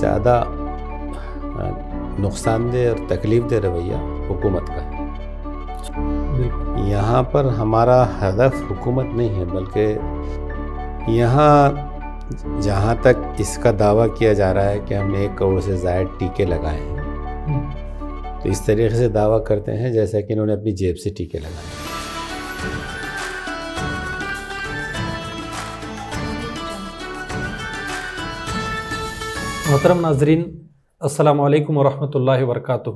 زیادہ نقصان دہ اور تکلیف دہ رویہ حکومت کا ہے۔ یہاں پر ہمارا ہدف حکومت نہیں ہے، بلکہ یہاں جہاں تک اس کا دعویٰ کیا جا رہا ہے کہ ہم نے 1 کروڑ سے زائد ٹیکے لگائے ہیں، تو اس طریقے سے دعویٰ کرتے ہیں جیسا کہ انہوں نے اپنی جیب سے ٹیکے لگائے ہیں۔ محترم ناظرین، السلام علیکم ورحمۃ اللہ وبرکاتہ۔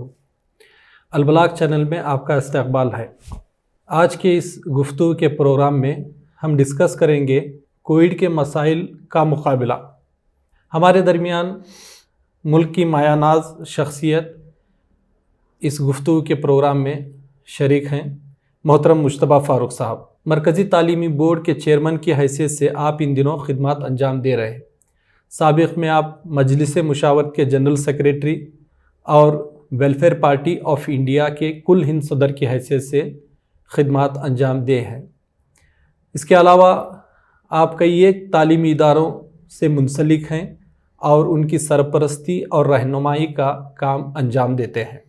البلاغ چینل میں آپ کا استقبال ہے۔ آج کے اس گفتگو کے پروگرام میں ہم ڈسکس کریں گے کووڈ کے مسائل کا مقابلہ۔ ہمارے درمیان ملک کی مایہ ناز شخصیت اس گفتگو کے پروگرام میں شریک ہیں، محترم مجتبیٰ فاروق صاحب۔ مرکزی تعلیمی بورڈ کے چیئرمین کی حیثیت سے آپ ان دنوں خدمات انجام دے رہے ہیں۔ سابق میں آپ مجلس مشاورت کے جنرل سیکریٹری اور ویلفیئر پارٹی آف انڈیا کے کل ہند صدر کی حیثیت سے خدمات انجام دے ہیں۔ اس کے علاوہ آپ کئی ایک تعلیمی اداروں سے منسلک ہیں اور ان کی سرپرستی اور رہنمائی کا کام انجام دیتے ہیں۔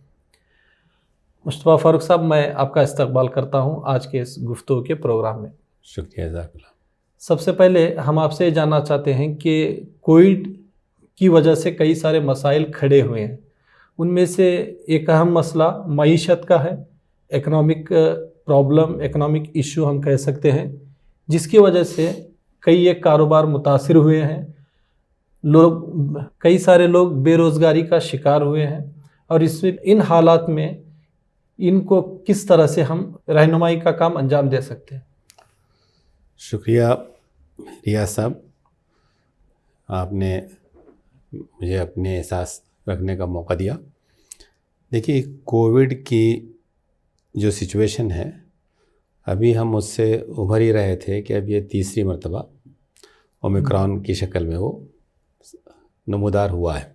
مجتبیٰ فاروق صاحب، میں آپ کا استقبال کرتا ہوں آج کے اس گفتگو کے پروگرام میں۔ شکریہ، جزاک اللہ۔ سب سے پہلے ہم آپ سے یہ جاننا چاہتے ہیں کہ کووڈ کی وجہ سے کئی سارے مسائل کھڑے ہوئے ہیں، ان میں سے ایک اہم مسئلہ معیشت کا ہے، اکنامک پرابلم، اکنامک ایشو ہم کہہ سکتے ہیں، جس کی وجہ سے کئی ایک کاروبار متاثر ہوئے ہیں، کئی سارے لوگ بے روزگاری کا شکار ہوئے ہیں، اور ان حالات میں ان کو کس طرح سے ہم رہنمائی کا کام انجام دے سکتے ہیں؟ شکریہ ریاض صاحب، آپ نے مجھے اپنے احساس رکھنے کا موقع دیا۔ دیکھیے، کووڈ کی جو سچویشن ہے، ابھی ہم اس سے ابھر ہی رہے تھے کہ اب یہ تیسری مرتبہ اومیکرون کی شکل میں وہ نمودار ہوا ہے،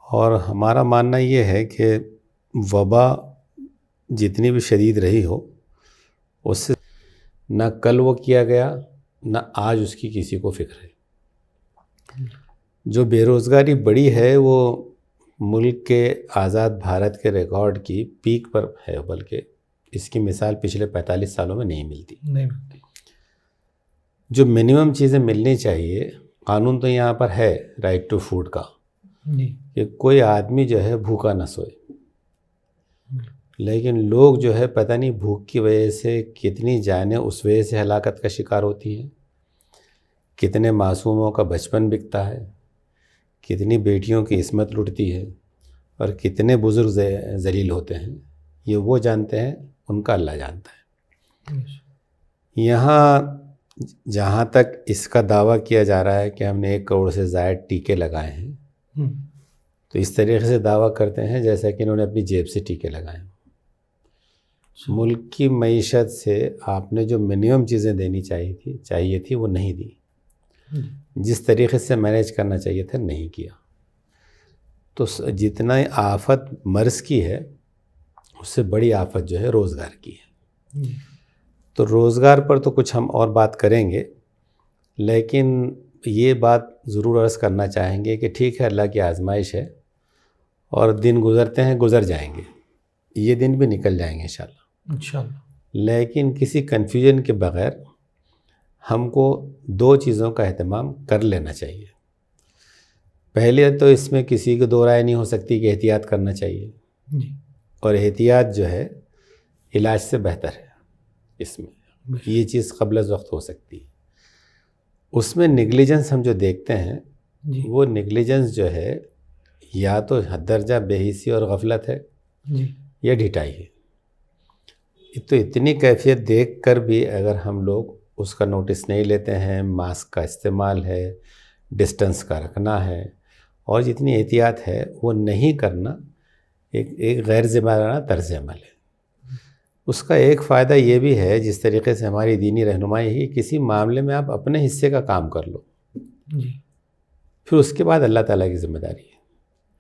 اور ہمارا ماننا یہ ہے کہ وبا جتنی بھی شدید رہی ہو، اس سے نہ کل وہ کیا گیا، نہ آج اس کی کسی کو فکر ہے۔ جو بے روزگاری بڑی ہے وہ ملک کے آزاد بھارت کے ریکارڈ کی پیک پر ہے، بلکہ اس کی مثال پچھلے 45 سالوں میں نہیں ملتی۔ جو منیمم چیزیں ملنی چاہیے، قانون تو یہاں پر ہے رائٹ ٹو فوڈ کا، کہ کوئی آدمی جو ہے بھوکا نہ سوئے، لیکن لوگ جو ہے پتہ نہیں بھوک کی وجہ سے کتنی جانیں اس وجہ سے ہلاکت کا شکار ہوتی ہیں، کتنے معصوموں کا بچپن بکتا ہے، کتنی بیٹیوں کی عصمت لٹتی ہے، اور کتنے بزرگ ذلیل ہوتے ہیں، یہ وہ جانتے ہیں، ان کا اللہ جانتا ہے۔ یہاں جہاں تک اس کا دعویٰ کیا جا رہا ہے کہ ہم نے 1 کروڑ سے زائد ٹیکے لگائے ہیں، تو اس طریقے سے دعویٰ کرتے ہیں جیسا کہ انہوں نے اپنی جیب سے ٹیکے لگائے ہیں۔ ملک کی معیشت سے آپ نے جو منیمم چیزیں دینی چاہیے تھی وہ نہیں دی، جس طریقے سے مینیج کرنا چاہیے تھا نہیں کیا، تو جتنا آفت مرض کی ہے اس سے بڑی آفت جو ہے روزگار کی ہے۔ تو روزگار پر تو کچھ ہم اور بات کریں گے، لیکن یہ بات ضرور عرض کرنا چاہیں گے کہ ٹھیک ہے، اللہ کی آزمائش ہے، اور دن گزرتے ہیں، گزر جائیں گے، یہ دن بھی نکل جائیں گے انشاءاللہ۔ لیکن کسی کنفیوژن کے بغیر ہم کو 2 چیزوں کا اہتمام کر لینا چاہیے۔ پہلے تو اس میں کسی کو 2 رائے نہیں ہو سکتی کہ احتیاط کرنا چاہیے، اور احتیاط جو ہے علاج سے بہتر ہے۔ اس میں یہ چیز قبل از وقت ہو سکتی ہے۔ اس میں نگلیجنس ہم جو دیکھتے ہیں، وہ نگلیجنس جو ہے یا تو حد درجہ بے حسی اور غفلت ہے، یا ڈھٹائی ہے۔ تو اتنی کیفیت دیکھ کر بھی اگر ہم لوگ اس کا نوٹس نہیں لیتے ہیں، ماسک کا استعمال ہے، ڈسٹنس کا رکھنا ہے، اور جتنی احتیاط ہے وہ نہیں کرنا، ایک غیر ذمہ دارانہ طرز عمل ہے۔ اس کا ایک فائدہ یہ بھی ہے، جس طریقے سے ہماری دینی رہنمائی ہے، کسی معاملے میں آپ اپنے حصے کا کام کر لو، پھر اس کے بعد اللہ تعالیٰ کی ذمہ داری ہے۔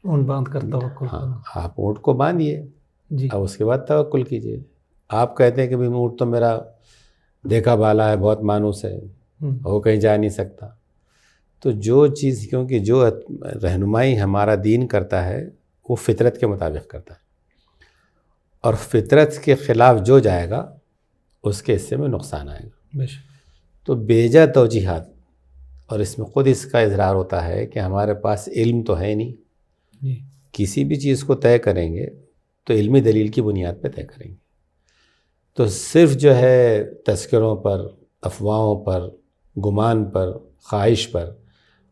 اونٹ باندھ کر توکل۔ ہاں، آپ اونٹ کو باندھیے، اب اس کے بعد توکل کیجیے۔ آپ کہتے ہیں کہ بھئی اونٹ تو میرا دیکھا بالا ہے، بہت مانوس ہے، وہ کہیں جا نہیں سکتا، تو جو چیز، کیونکہ جو رہنمائی ہمارا دین کرتا ہے وہ فطرت کے مطابق کرتا ہے، اور فطرت کے خلاف جو جائے گا اس کے حصے میں نقصان آئے گا۔ تو بیجا توجیحات، اور اس میں خود اس کا اظہار ہوتا ہے کہ ہمارے پاس علم تو ہے نہیں، کسی بھی چیز کو طے کریں گے تو علمی دلیل کی بنیاد پہ طے کریں گے۔ تو صرف جو ہے تذکروں پر، افواہوں پر، گمان پر، خواہش پر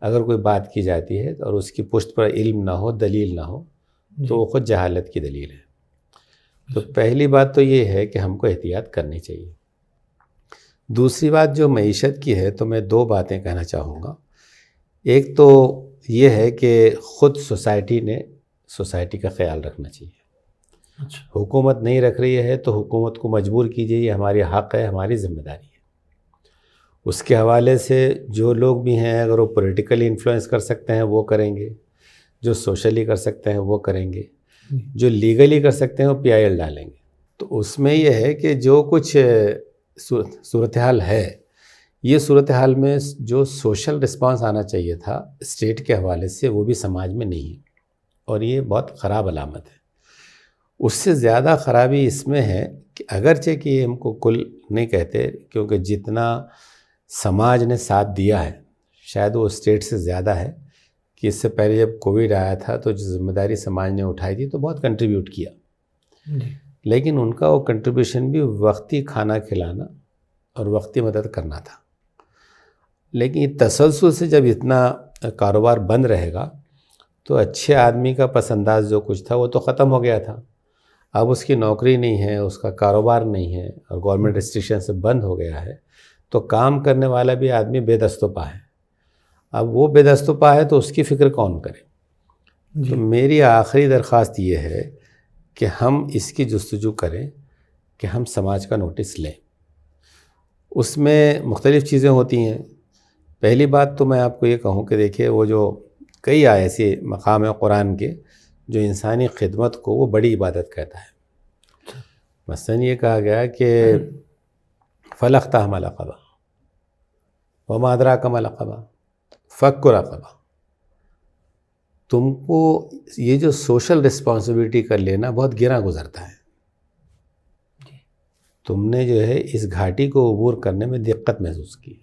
اگر کوئی بات کی جاتی ہے اور اس کی پشت پر علم نہ ہو، دلیل نہ ہو، تو وہ خود جہالت کی دلیل ہے۔ تو پہلی بات تو یہ ہے کہ ہم کو احتیاط کرنی چاہیے۔ دوسری بات جو معیشت کی ہے، تو میں 2 باتیں کہنا چاہوں گا۔ ایک تو یہ ہے کہ خود سوسائٹی کا خیال رکھنا چاہیے۔ حکومت نہیں رکھ رہی ہے تو حکومت کو مجبور کیجیے، یہ ہماری حق ہے، ہماری ذمہ داری ہے۔ اس کے حوالے سے جو لوگ بھی ہیں، اگر وہ پولیٹیکلی انفلوئنس کر سکتے ہیں وہ کریں گے، جو سوشلی کر سکتے ہیں وہ کریں گے، جو لیگلی کر سکتے ہیں وہ PIL ڈالیں گے۔ تو اس میں یہ ہے کہ جو کچھ صورتحال ہے، یہ صورتحال میں جو سوشل رسپانس آنا چاہیے تھا اسٹیٹ کے حوالے سے، وہ بھی سماج میں نہیں ہے، اور یہ بہت خراب علامت ہے۔ اس سے زیادہ خرابی اس میں ہے کہ اگرچہ کہ ہم کو کل نہیں کہتے، کیونکہ جتنا سماج نے ساتھ دیا ہے شاید وہ اسٹیٹ سے زیادہ ہے، کہ اس سے پہلے جب کووڈ آیا تھا تو جو ذمہ داری سماج نے اٹھائی تھی تو بہت کنٹریبیوٹ کیا، لیکن ان کا وہ کنٹریبیوشن بھی وقتی کھانا کھلانا اور وقتی مدد کرنا تھا۔ لیکن یہ تسلسل سے جب اتنا کاروبار بند رہے گا تو اچھے آدمی کا پس انداز جو کچھ تھا وہ تو ختم ہو گیا تھا، اب اس کی نوکری نہیں ہے، اس کا کاروبار نہیں ہے، اور گورنمنٹ ریسٹرکشن سے بند ہو گیا ہے، تو کام کرنے والا بھی آدمی بے دست و پا ہے۔ اب وہ بے دست و پا ہے تو اس کی فکر کون کرے؟ تو میری آخری درخواست یہ ہے کہ ہم اس کی جستجو کریں کہ ہم سماج کا نوٹس لیں۔ اس میں مختلف چیزیں ہوتی ہیں۔ پہلی بات تو میں آپ کو یہ کہوں کہ دیکھیے، وہ جو کئی ایسے مقام ہیں قرآن کے جو انسانی خدمت کو وہ بڑی عبادت کہتا ہے۔ مثلا یہ کہا گیا کہ فَلَقْتَحَمَ الْعَقَبَةَ وَمَا أَدْرَاكَ مَا الْعَقَبَةُ فَكُّ رَقَبَةٍ۔ تم کو یہ جو سوشل رسپانسبلٹی کر لینا بہت گراں گزرتا ہے۔ تم نے جو ہے اس گھاٹی کو عبور کرنے میں دقت محسوس کی،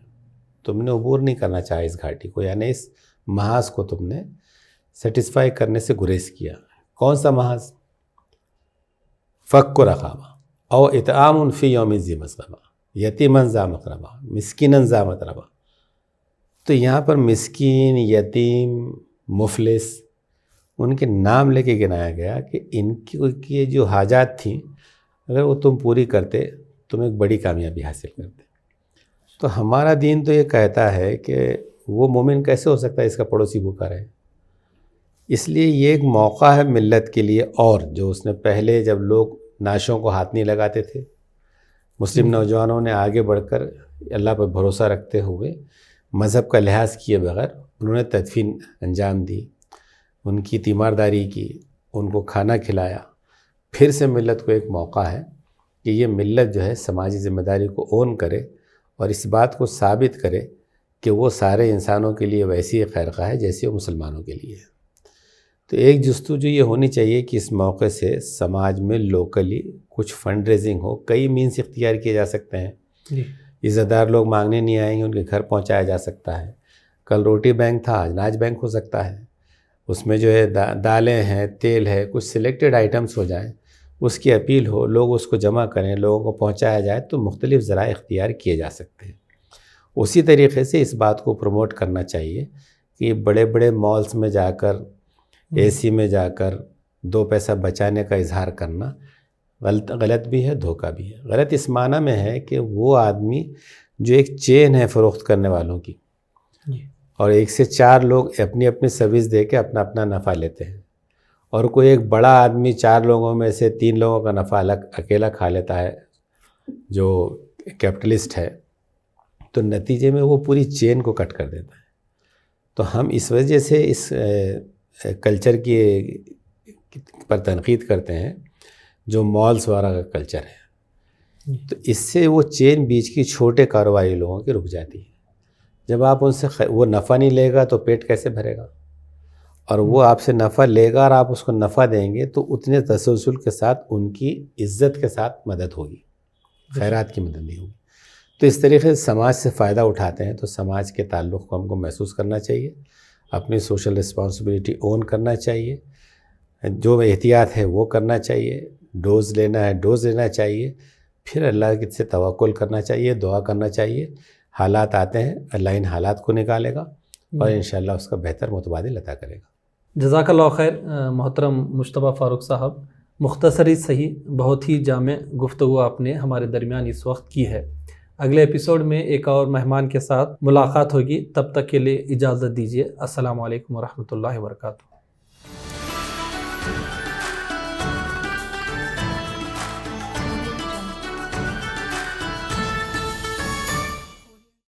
تم نے عبور نہیں کرنا چاہا اس گھاٹی کو، یعنی اس محاذ کو تم نے سیٹسفائی کرنے سے گریز کیا۔ کون سا محاذ؟ فَكُّ رَقَبَةٍ او اطعام فی یوم ذی مسغبہ یتیما ذا مقربہ مسکینا ذا متربہ۔ تو یہاں پر مسکین، یتیم، مفلس، ان کے نام لے کے گنایا گیا کہ ان کی جو حاجات تھیں اگر وہ تم پوری کرتے تم ایک بڑی کامیابی حاصل کرتے۔ تو ہمارا دین تو یہ کہتا ہے کہ وہ مومن کیسے ہو سکتا ہے اس کا پڑوسی بھوکا رہے؟ اس لیے یہ ایک موقع ہے ملت کے لیے، اور جو اس نے پہلے جب لوگ نعشوں کو ہاتھ نہیں لگاتے تھے، مسلم نوجوانوں نے آگے بڑھ کر اللہ پر بھروسہ رکھتے ہوئے مذہب کا لحاظ کیے بغیر انہوں نے تدفین انجام دی، ان کی تیمارداری کی، ان کو کھانا کھلایا۔ پھر سے ملت کو ایک موقع ہے کہ یہ ملت جو ہے سماجی ذمہ داری کو اون کرے اور اس بات کو ثابت کرے کہ وہ سارے انسانوں کے لیے ویسی خیرخواہ ہے جیسے وہ مسلمانوں کے لیے ہے۔ تو ایک جستجو یہ ہونی چاہیے کہ اس موقع سے سماج میں لوکلی کچھ فنڈ ریزنگ ہو، کئی مینس اختیار کیے جا سکتے ہیں۔ عزت دار لوگ مانگنے نہیں آئیں گے، ان کے گھر پہنچایا جا سکتا ہے۔ کل روٹی بینک تھا، آج اناج بینک ہو سکتا ہے۔ اس میں جو ہے دالیں ہیں، تیل ہے، کچھ سلیکٹڈ آئٹمس ہو جائیں، اس کی اپیل ہو، لوگ اس کو جمع کریں، لوگوں کو پہنچایا جائے، تو مختلف ذرائع اختیار کیے جا سکتے ہیں۔ اسی طریقے سے اس بات کو پروموٹ کرنا چاہیے کہ بڑے بڑے مالز میں جا کر، AC میں جا کر 2 پیسہ بچانے کا اظہار کرنا غلط بھی ہے، دھوکہ بھی ہے۔ غلط اس معنی میں ہے کہ وہ آدمی جو ایک چین ہے فروخت کرنے والوں کی، اور 1 سے 4 لوگ اپنی اپنی سروس دے کے اپنا اپنا نفع لیتے ہیں، اور کوئی ایک بڑا آدمی 4 لوگوں میں سے 3 لوگوں کا نفع اکیلا کھا لیتا ہے جو کیپٹلسٹ ہے، تو نتیجے میں وہ پوری چین کو کٹ کر دیتا ہے۔ تو ہم اس وجہ سے اس کلچر کی پر تنقید کرتے ہیں جو مالز وغیرہ کا کلچر ہے۔ تو اس سے وہ چین بیچ کی چھوٹے کاروباری لوگوں کی رک جاتی ہے۔ جب آپ ان سے وہ نفع نہیں لے گا تو پیٹ کیسے بھرے گا؟ اور وہ آپ سے نفع لے گا اور آپ اس کو نفع دیں گے تو اتنے تسلسل کے ساتھ ان کی عزت کے ساتھ مدد ہوگی، خیرات کی مدد نہیں ہوگی۔ تو اس طریقے سے سماج سے فائدہ اٹھاتے ہیں، تو سماج کے تعلق کو ہم کو محسوس کرنا چاہیے، اپنی سوشل رسپانسبلٹی اون کرنا چاہیے، جو احتیاط ہے وہ کرنا چاہیے، ڈوز لینا ہے ڈوز لینا چاہیے، پھر اللہ سے توکل کرنا چاہیے، دعا کرنا چاہیے۔ حالات آتے ہیں، اللہ ان حالات کو نکالے گا اور انشاءاللہ اس کا بہتر متبادل عطا کرے گا۔ جزاک اللہ خیر محترم مجتبیٰ فاروق صاحب، مختصری صحیح بہت ہی جامع گفتگو آپ نے ہمارے درمیان اس وقت کی ہے۔ اگلے ایپیسوڈ میں ایک اور مہمان کے ساتھ ملاقات ہوگی، تب تک کے لیے اجازت دیجیے۔ السلام علیکم ورحمۃ اللہ وبرکاتہ۔